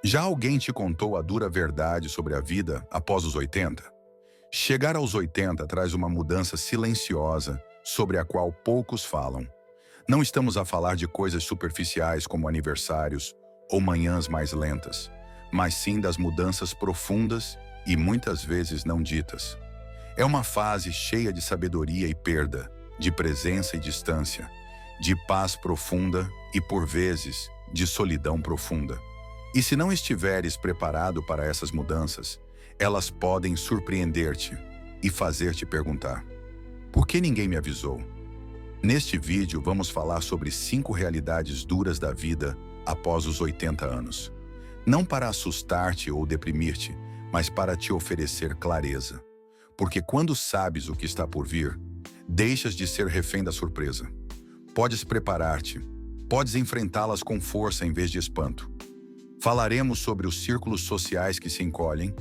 Já alguém te contou a dura verdade sobre a vida após os 80? Chegar aos 80 traz uma mudança silenciosa sobre a qual poucos falam. Não estamos a falar de coisas superficiais como aniversários ou manhãs mais lentas, mas sim das mudanças profundas e muitas vezes não ditas. É uma fase cheia de sabedoria e perda, de presença e distância, de paz profunda e, por vezes, de solidão profunda. E se não estiveres preparado para essas mudanças, elas podem surpreender-te e fazer-te perguntar: por que ninguém me avisou? Neste vídeo vamos falar sobre 5 realidades duras da vida após os 80 anos. Não para assustar-te ou deprimir-te, mas para te oferecer clareza. Porque quando sabes o que está por vir, deixas de ser refém da surpresa. Podes preparar-te, podes enfrentá-las com força em vez de espanto. Falaremos sobre os círculos sociais que se encolhem,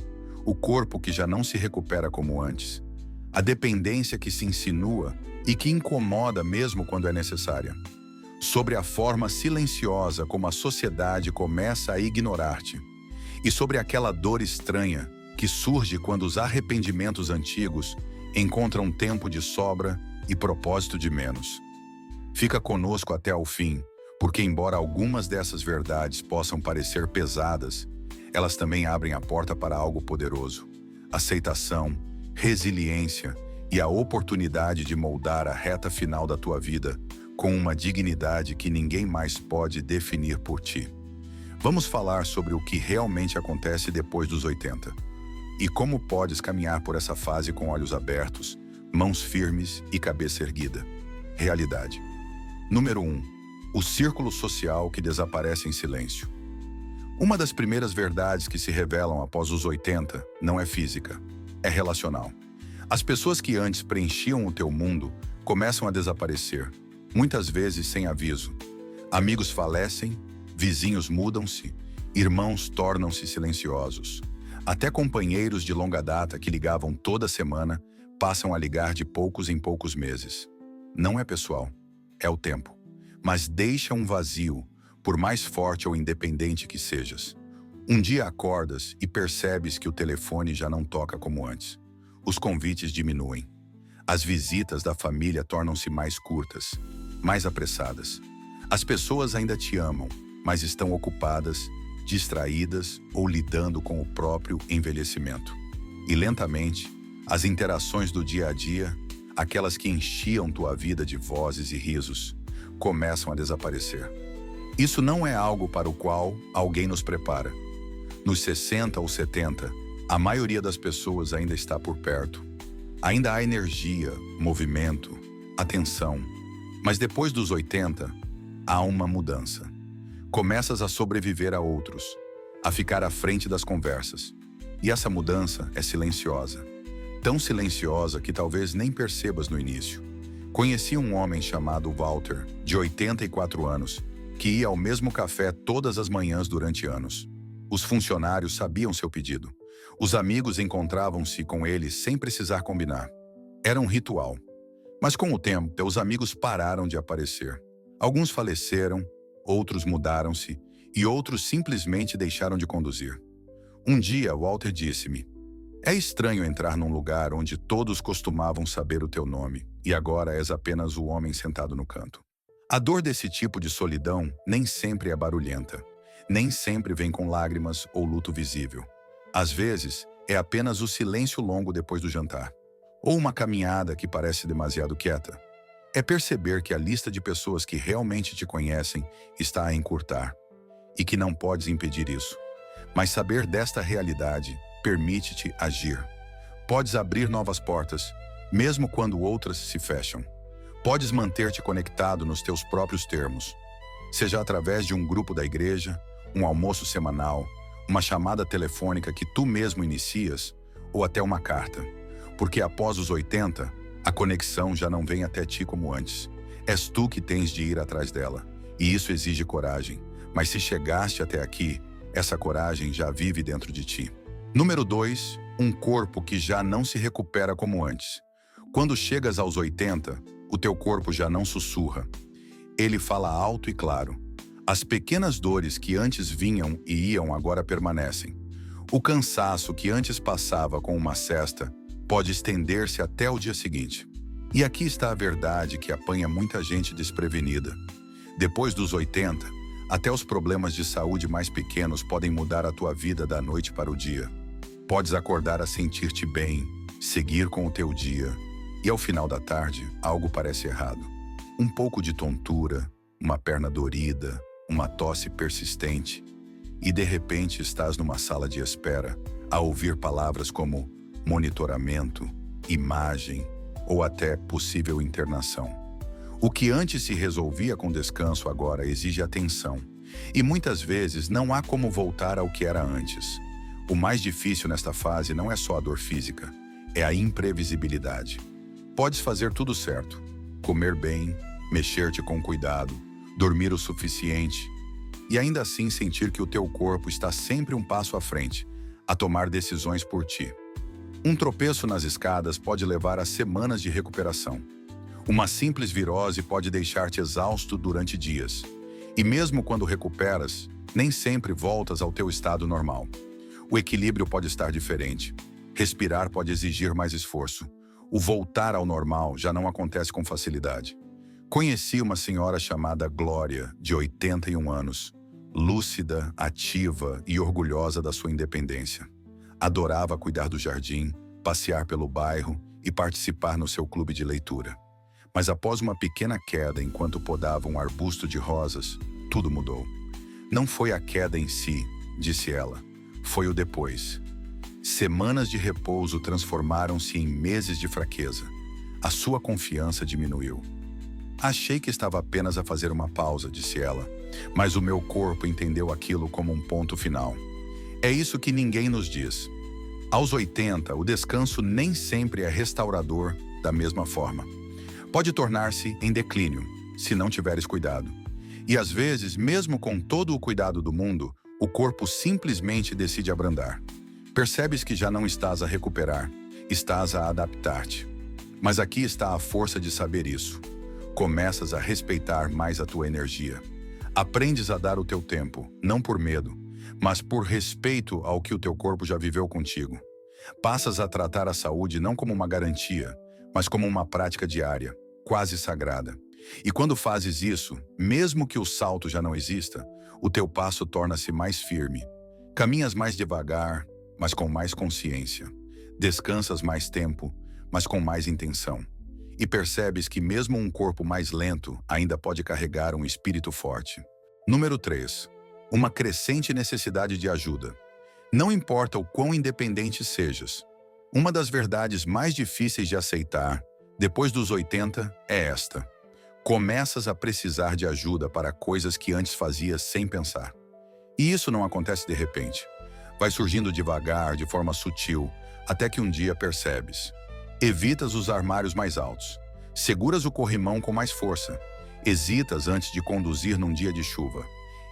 o corpo que já não se recupera como antes, a dependência que se insinua e que incomoda mesmo quando é necessária, sobre a forma silenciosa como a sociedade começa a ignorar-te, e sobre aquela dor estranha que surge quando os arrependimentos antigos encontram tempo de sobra e propósito de menos. Fica conosco até ao fim, porque embora algumas dessas verdades possam parecer pesadas, elas também abrem a porta para algo poderoso: aceitação, resiliência e a oportunidade de moldar a reta final da tua vida com uma dignidade que ninguém mais pode definir por ti. Vamos falar sobre o que realmente acontece depois dos 80 e como podes caminhar por essa fase com olhos abertos, mãos firmes e cabeça erguida. Realidade. Número 1. O círculo social que desaparece em silêncio. Uma das primeiras verdades que se revelam após os 80 não é física, é relacional. As pessoas que antes preenchiam o teu mundo começam a desaparecer, muitas vezes sem aviso. Amigos falecem, vizinhos mudam-se, irmãos tornam-se silenciosos. Até companheiros de longa data que ligavam toda semana passam a ligar de poucos em poucos meses. Não é pessoal, é o tempo. Mas deixa um vazio, por mais forte ou independente que sejas. Um dia acordas e percebes que o telefone já não toca como antes. Os convites diminuem. As visitas da família tornam-se mais curtas, mais apressadas. As pessoas ainda te amam, mas estão ocupadas, distraídas ou lidando com o próprio envelhecimento. E lentamente, as interações do dia a dia, aquelas que enchiam tua vida de vozes e risos, começam a desaparecer. Isso não é algo para o qual alguém nos prepara. Nos 60 ou 70, a maioria das pessoas ainda está por perto. Ainda há energia, movimento, atenção. Mas depois dos 80, há uma mudança. Começas a sobreviver a outros, a ficar à frente das conversas. E essa mudança é silenciosa. Tão silenciosa que talvez nem percebas no início. Conheci um homem chamado Walter, de 84 anos, que ia ao mesmo café todas as manhãs durante anos. Os funcionários sabiam seu pedido. Os amigos encontravam-se com ele sem precisar combinar. Era um ritual. Mas com o tempo, os amigos pararam de aparecer. Alguns faleceram, outros mudaram-se e outros simplesmente deixaram de conduzir. Um dia, Walter disse-me: é estranho entrar num lugar onde todos costumavam saber o teu nome e agora és apenas o homem sentado no canto. A dor desse tipo de solidão nem sempre é barulhenta, nem sempre vem com lágrimas ou luto visível. Às vezes, é apenas o silêncio longo depois do jantar, ou uma caminhada que parece demasiado quieta. É perceber que a lista de pessoas que realmente te conhecem está a encurtar, e que não podes impedir isso. Mas saber desta realidade permite-te agir. Podes abrir novas portas, mesmo quando outras se fecham. Podes manter-te conectado nos teus próprios termos, seja através de um grupo da igreja, um almoço semanal, uma chamada telefônica que tu mesmo inicias, ou até uma carta. Porque após os 80, a conexão já não vem até ti como antes. És tu que tens de ir atrás dela, e isso exige coragem. Mas se chegaste até aqui, essa coragem já vive dentro de ti. Número 2. Um corpo que já não se recupera como antes. Quando chegas aos 80, o teu corpo já não sussurra. Ele fala alto e claro. As pequenas dores que antes vinham e iam agora permanecem. O cansaço que antes passava com uma cesta pode estender-se até o dia seguinte. E aqui está a verdade que apanha muita gente desprevenida. Depois dos 80, até os problemas de saúde mais pequenos podem mudar a tua vida da noite para o dia. Podes acordar a sentir-te bem, seguir com o teu dia, e ao final da tarde, algo parece errado. Um pouco de tontura, uma perna dorida, uma tosse persistente, e de repente estás numa sala de espera, a ouvir palavras como monitoramento, imagem ou até possível internação. O que antes se resolvia com descanso agora exige atenção, e muitas vezes não há como voltar ao que era antes. O mais difícil nesta fase não é só a dor física, é a imprevisibilidade. Podes fazer tudo certo, comer bem, mexer-te com cuidado, dormir o suficiente, e ainda assim sentir que o teu corpo está sempre um passo à frente, a tomar decisões por ti. Um tropeço nas escadas pode levar a semanas de recuperação. Uma simples virose pode deixar-te exausto durante dias. E mesmo quando recuperas, nem sempre voltas ao teu estado normal. O equilíbrio pode estar diferente. Respirar pode exigir mais esforço. O voltar ao normal já não acontece com facilidade. Conheci uma senhora chamada Glória, de 81 anos, lúcida, ativa e orgulhosa da sua independência. Adorava cuidar do jardim, passear pelo bairro e participar no seu clube de leitura. Mas após uma pequena queda enquanto podava um arbusto de rosas, tudo mudou. Não foi a queda em si, disse ela, foi o depois. Semanas de repouso transformaram-se em meses de fraqueza. A sua confiança diminuiu. Achei que estava apenas a fazer uma pausa, disse ela, mas o meu corpo entendeu aquilo como um ponto final. É isso que ninguém nos diz. Aos 80, o descanso nem sempre é restaurador da mesma forma. Pode tornar-se em declínio, se não tiveres cuidado. E às vezes, mesmo com todo o cuidado do mundo, o corpo simplesmente decide abrandar. Percebes que já não estás a recuperar, estás a adaptar-te. Mas aqui está a força de saber isso. Começas a respeitar mais a tua energia. Aprendes a dar o teu tempo, não por medo, mas por respeito ao que o teu corpo já viveu contigo. Passas a tratar a saúde não como uma garantia, mas como uma prática diária, quase sagrada. E quando fazes isso, mesmo que o salto já não exista, o teu passo torna-se mais firme. Caminhas mais devagar, mas com mais consciência. Descansas mais tempo, mas com mais intenção. E percebes que mesmo um corpo mais lento ainda pode carregar um espírito forte. Número 3. Uma crescente necessidade de ajuda. Não importa o quão independente sejas. Uma das verdades mais difíceis de aceitar, depois dos 80, é esta. Começas a precisar de ajuda para coisas que antes fazias sem pensar. E isso não acontece de repente. Vai surgindo devagar, de forma sutil, até que um dia percebes. Evitas os armários mais altos. Seguras o corrimão com mais força. Hesitas antes de conduzir num dia de chuva.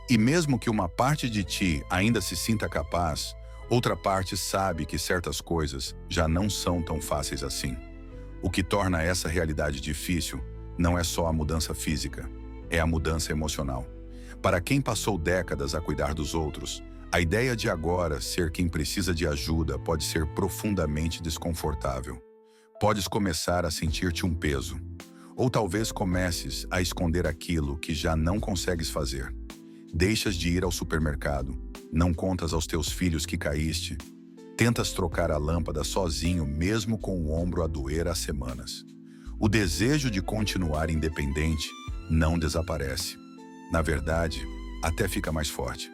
E mesmo que uma parte de ti ainda se sinta capaz, outra parte sabe que certas coisas já não são tão fáceis assim. O que torna essa realidade difícil não é só a mudança física, é a mudança emocional. Para quem passou décadas a cuidar dos outros, a ideia de agora ser quem precisa de ajuda pode ser profundamente desconfortável. Podes começar a sentir-te um peso. Ou talvez comeces a esconder aquilo que já não consegues fazer. Deixas de ir ao supermercado, não contas aos teus filhos que caíste, tentas trocar a lâmpada sozinho mesmo com o ombro a doer há semanas. O desejo de continuar independente não desaparece. Na verdade, até fica mais forte.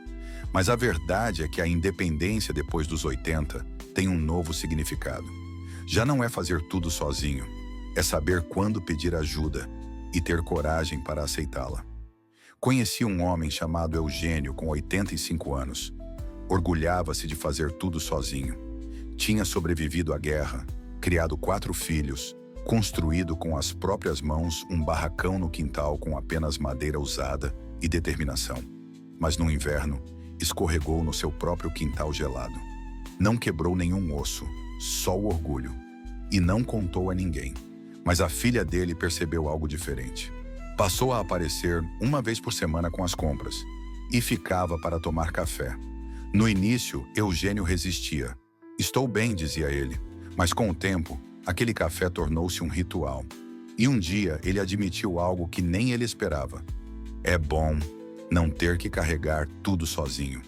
Mas a verdade é que a independência depois dos 80 tem um novo significado. Já não é fazer tudo sozinho, é saber quando pedir ajuda e ter coragem para aceitá-la. Conheci um homem chamado Eugênio com 85 anos. Orgulhava-se de fazer tudo sozinho. Tinha sobrevivido à guerra, criado 4 filhos, construído com as próprias mãos um barracão no quintal com apenas madeira usada e determinação. Mas no inverno, escorregou no seu próprio quintal gelado. Não quebrou nenhum osso, só o orgulho. E não contou a ninguém. Mas a filha dele percebeu algo diferente. Passou a aparecer uma vez por semana com as compras e ficava para tomar café. No início, Eugênio resistia. Estou bem, dizia ele, mas com o tempo, aquele café tornou-se um ritual. E um dia ele admitiu algo que nem ele esperava. É bom não ter que carregar tudo sozinho.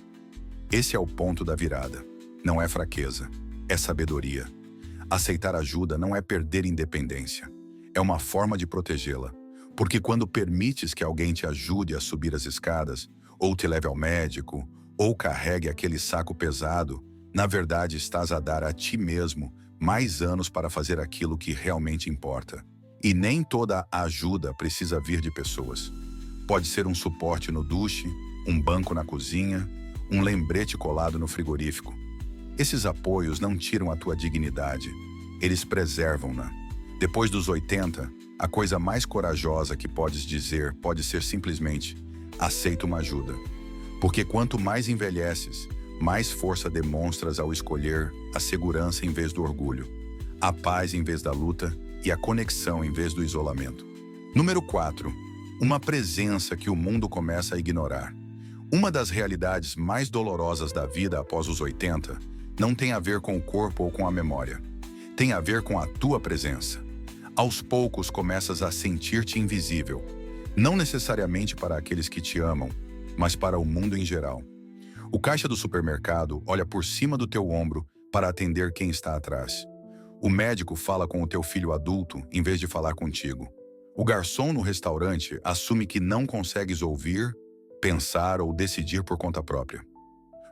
Esse é o ponto da virada. Não é fraqueza, é sabedoria. Aceitar ajuda não é perder independência. É uma forma de protegê-la. Porque quando permites que alguém te ajude a subir as escadas, ou te leve ao médico, ou carregue aquele saco pesado, na verdade estás a dar a ti mesmo mais anos para fazer aquilo que realmente importa. E nem toda a ajuda precisa vir de pessoas. Pode ser um suporte no duche, um banco na cozinha, um lembrete colado no frigorífico. Esses apoios não tiram a tua dignidade, eles preservam-na. Depois dos 80, a coisa mais corajosa que podes dizer pode ser simplesmente: aceita uma ajuda. Porque quanto mais envelheces, mais força demonstras ao escolher a segurança em vez do orgulho, a paz em vez da luta e a conexão em vez do isolamento. Número 4. Uma presença que o mundo começa a ignorar. Uma das realidades mais dolorosas da vida após os 80 não tem a ver com o corpo ou com a memória. Tem a ver com a tua presença. Aos poucos começas a sentir-te invisível. Não necessariamente para aqueles que te amam, mas para o mundo em geral. O caixa do supermercado olha por cima do teu ombro para atender quem está atrás. O médico fala com o teu filho adulto em vez de falar contigo. O garçom no restaurante assume que não consegues ouvir, pensar ou decidir por conta própria.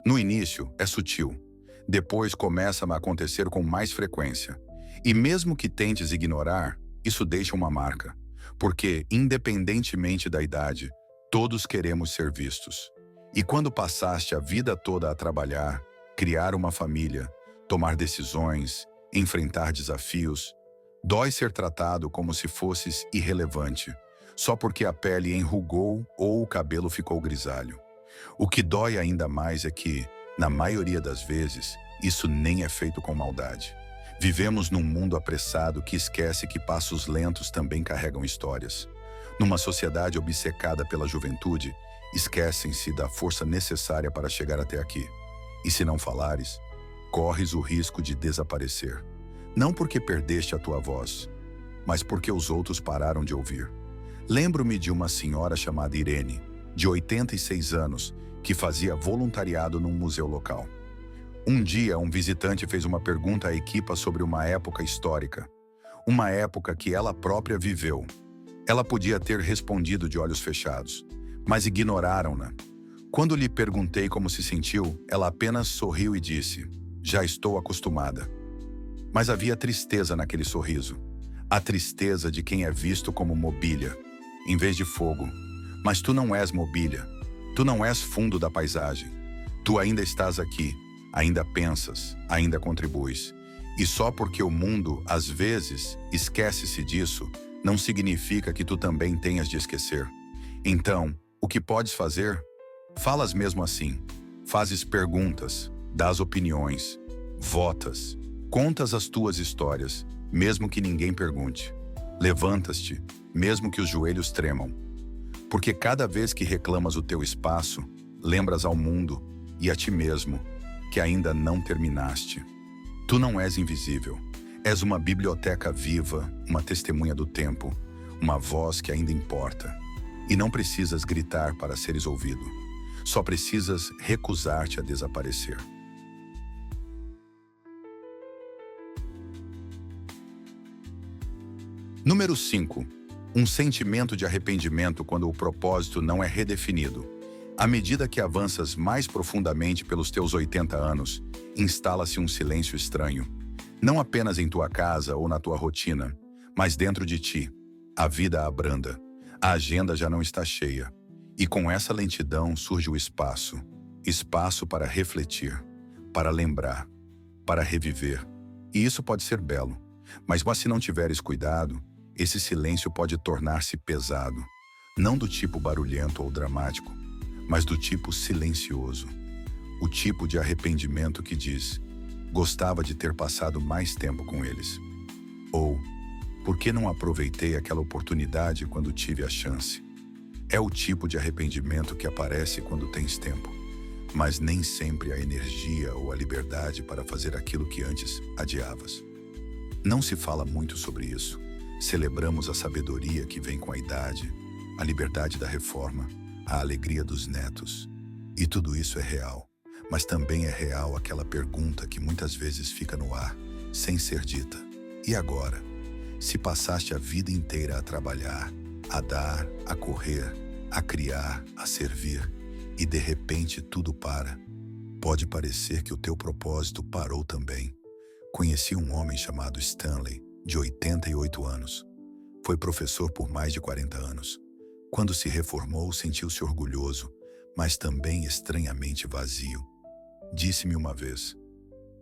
No início, é sutil. Depois começa a acontecer com mais frequência. E mesmo que tentes ignorar, isso deixa uma marca. Porque, independentemente da idade, todos queremos ser vistos. E quando passaste a vida toda a trabalhar, criar uma família, tomar decisões, enfrentar desafios, dói ser tratado como se fosses irrelevante, só porque a pele enrugou ou o cabelo ficou grisalho. O que dói ainda mais é que, na maioria das vezes, isso nem é feito com maldade. Vivemos num mundo apressado que esquece que passos lentos também carregam histórias. Numa sociedade obcecada pela juventude, esquecem-se da força necessária para chegar até aqui. E se não falares, corres o risco de desaparecer. Não porque perdeste a tua voz, mas porque os outros pararam de ouvir. Lembro-me de uma senhora chamada Irene, de 86 anos, que fazia voluntariado num museu local. Um dia, um visitante fez uma pergunta à equipa sobre uma época histórica. Uma época que ela própria viveu. Ela podia ter respondido de olhos fechados, mas ignoraram-na. Quando lhe perguntei como se sentiu, ela apenas sorriu e disse: já estou acostumada. Mas havia tristeza naquele sorriso. A tristeza de quem é visto como mobília, em vez de fogo. Mas tu não és mobília. Tu não és fundo da paisagem. Tu ainda estás aqui, ainda pensas, ainda contribuis. E só porque o mundo, às vezes, esquece-se disso, não significa que tu também tenhas de esquecer. Então, o que podes fazer? Falas mesmo assim. Fazes perguntas, dás opiniões, votas, contas as tuas histórias, mesmo que ninguém pergunte. Levantas-te, mesmo que os joelhos tremam. Porque cada vez que reclamas o teu espaço, lembras ao mundo e a ti mesmo que ainda não terminaste. Tu não és invisível. És uma biblioteca viva, uma testemunha do tempo, uma voz que ainda importa. E não precisas gritar para seres ouvido. Só precisas recusar-te a desaparecer. Número 5. Um sentimento de arrependimento quando o propósito não é redefinido. À medida que avanças mais profundamente pelos teus 80 anos, instala-se um silêncio estranho. Não apenas em tua casa ou na tua rotina, mas dentro de ti. A vida abranda. A agenda já não está cheia. E com essa lentidão surge o espaço. Espaço para refletir, para lembrar, para reviver. E isso pode ser belo. Mas se não tiveres cuidado, esse silêncio pode tornar-se pesado. Não do tipo barulhento ou dramático, mas do tipo silencioso. O tipo de arrependimento que diz: gostava de ter passado mais tempo com eles. Ou, por que não aproveitei aquela oportunidade quando tive a chance? É o tipo de arrependimento que aparece quando tens tempo, mas nem sempre a energia ou a liberdade para fazer aquilo que antes adiavas. Não se fala muito sobre isso. Celebramos a sabedoria que vem com a idade, a liberdade da reforma, a alegria dos netos. E tudo isso é real. Mas também é real aquela pergunta que muitas vezes fica no ar, sem ser dita. E agora? Se passaste a vida inteira a trabalhar, a dar, a correr, a criar, a servir, e de repente tudo para, pode parecer que o teu propósito parou também. Conheci um homem chamado Stanley, de 88 anos. Foi professor por mais de 40 anos. Quando se reformou, sentiu-se orgulhoso, mas também estranhamente vazio. Disse-me uma vez: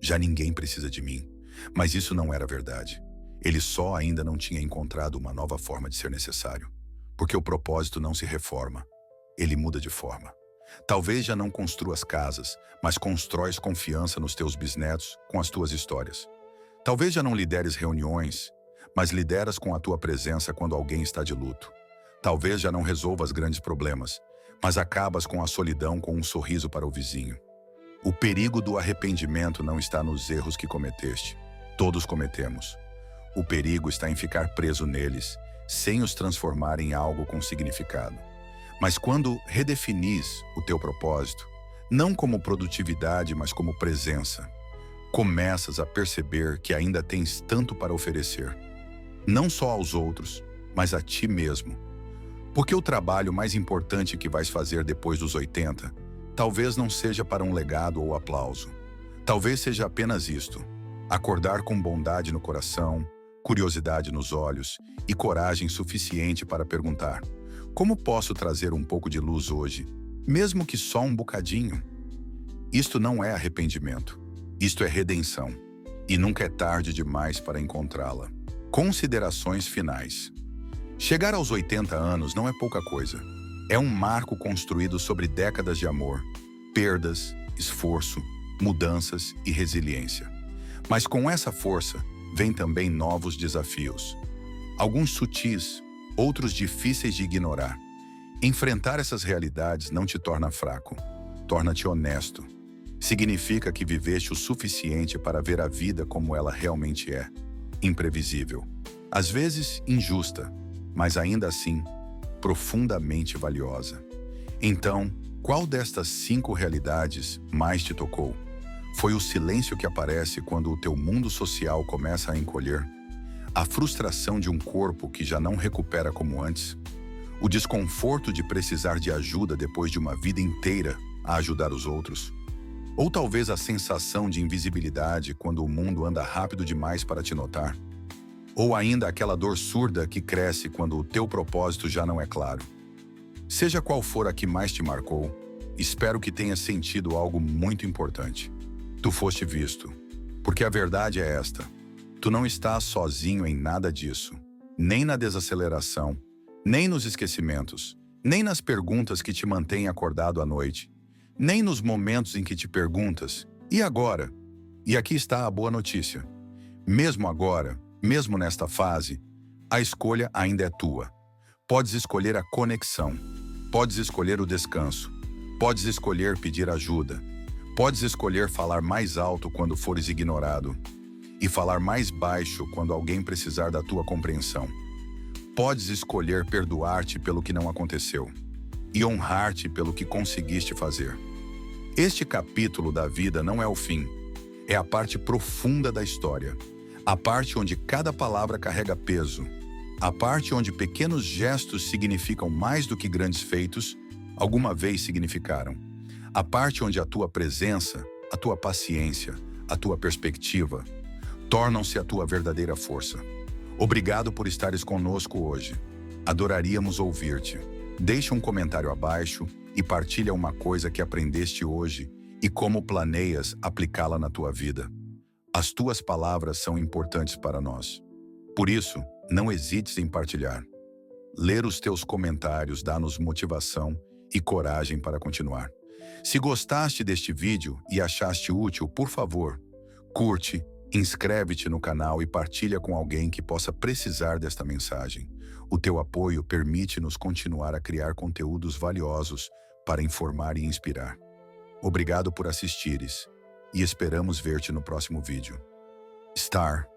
já ninguém precisa de mim. Mas isso não era verdade. Ele só ainda não tinha encontrado uma nova forma de ser necessário. Porque o propósito não se reforma, ele muda de forma. Talvez já não construas casas, mas constróis confiança nos teus bisnetos com as tuas histórias. Talvez já não lideres reuniões, mas lideras com a tua presença quando alguém está de luto. Talvez já não resolvas grandes problemas, mas acabas com a solidão com um sorriso para o vizinho. O perigo do arrependimento não está nos erros que cometeste. Todos cometemos. O perigo está em ficar preso neles, sem os transformar em algo com significado. Mas quando redefinis o teu propósito, não como produtividade, mas como presença, começas a perceber que ainda tens tanto para oferecer. Não só aos outros, mas a ti mesmo. Porque o trabalho mais importante que vais fazer depois dos 80, talvez não seja para um legado ou aplauso. Talvez seja apenas isto: acordar com bondade no coração, curiosidade nos olhos e coragem suficiente para perguntar: como posso trazer um pouco de luz hoje, mesmo que só um bocadinho? Isto não é arrependimento. Isto é redenção. E nunca é tarde demais para encontrá-la. Considerações finais. Chegar aos 80 anos não é pouca coisa. É um marco construído sobre décadas de amor, perdas, esforço, mudanças e resiliência. Mas com essa força, vem também novos desafios. Alguns sutis, outros difíceis de ignorar. Enfrentar essas realidades não te torna fraco, torna-te honesto. Significa que viveste o suficiente para ver a vida como ela realmente é, imprevisível. Às vezes injusta, mas ainda assim, profundamente valiosa. Então, qual destas 5 realidades mais te tocou? Foi o silêncio que aparece quando o teu mundo social começa a encolher? A frustração de um corpo que já não recupera como antes? O desconforto de precisar de ajuda depois de uma vida inteira a ajudar os outros? Ou talvez a sensação de invisibilidade quando o mundo anda rápido demais para te notar? Ou ainda aquela dor surda que cresce quando o teu propósito já não é claro? Seja qual for a que mais te marcou, espero que tenha sentido algo muito importante. Tu foste visto, porque a verdade é esta: tu não estás sozinho em nada disso, nem na desaceleração, nem nos esquecimentos, nem nas perguntas que te mantêm acordado à noite, nem nos momentos em que te perguntas: e agora? E aqui está a boa notícia. Mesmo agora, mesmo nesta fase, a escolha ainda é tua. Podes escolher a conexão, podes escolher o descanso, podes escolher pedir ajuda, podes escolher falar mais alto quando fores ignorado e falar mais baixo quando alguém precisar da tua compreensão. Podes escolher perdoar-te pelo que não aconteceu e honrar-te pelo que conseguiste fazer. Este capítulo da vida não é o fim, é a parte profunda da história. A parte onde cada palavra carrega peso, a parte onde pequenos gestos significam mais do que grandes feitos alguma vez significaram. A parte onde a tua presença, a tua paciência, a tua perspectiva tornam-se a tua verdadeira força. Obrigado por estares conosco hoje. Adoraríamos ouvir-te. Deixa um comentário abaixo e partilha uma coisa que aprendeste hoje e como planeias aplicá-la na tua vida. As tuas palavras são importantes para nós. Por isso, não hesites em partilhar. Ler os teus comentários dá-nos motivação e coragem para continuar. Se gostaste deste vídeo e achaste útil, por favor, curte, Inscreve-te no canal e partilha com alguém que possa precisar desta mensagem. O teu apoio permite-nos continuar a criar conteúdos valiosos para informar e inspirar. Obrigado por assistires e esperamos ver-te no próximo vídeo. Star